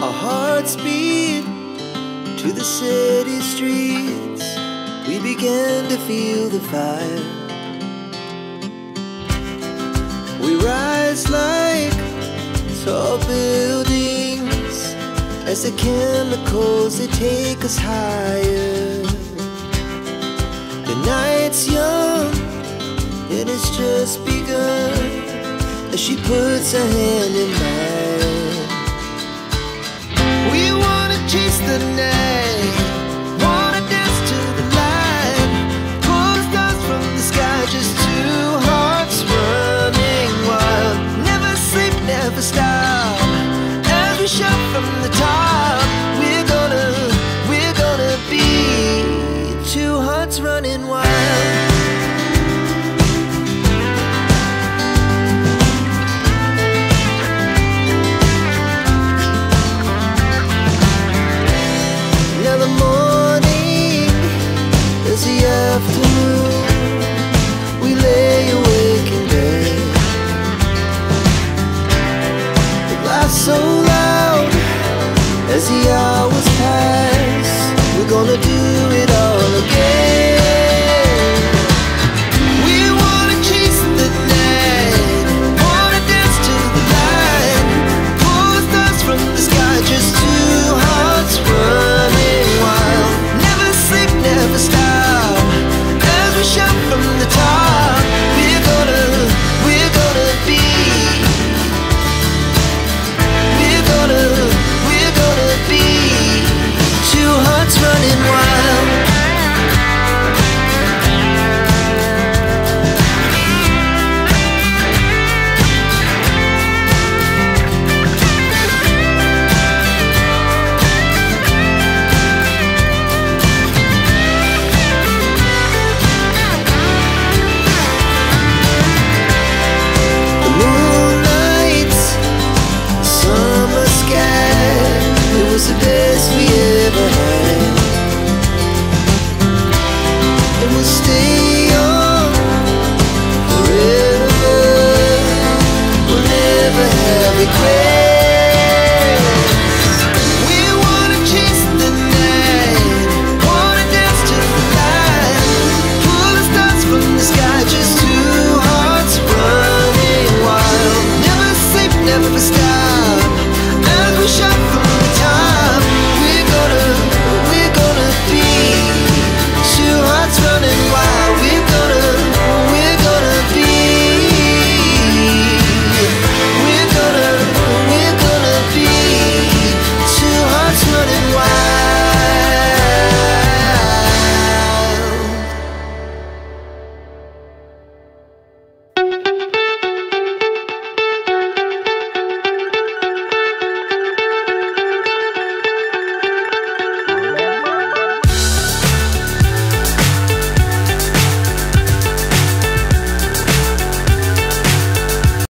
Our hearts beat to the city streets. We began to feel the fire. We rise like tall buildings as the chemicals, they take us higher. The night's young, it has just begun, as she puts her hand in mine. We wanna chase the night, wanna dance to the light, pull the stars from the sky, just two hearts running wild. Never sleep, never stop, as we shout from the top. We're gonna be two hearts running wild. Now the morning is the afternoon. We lay awake in bed. The laughs so loud as the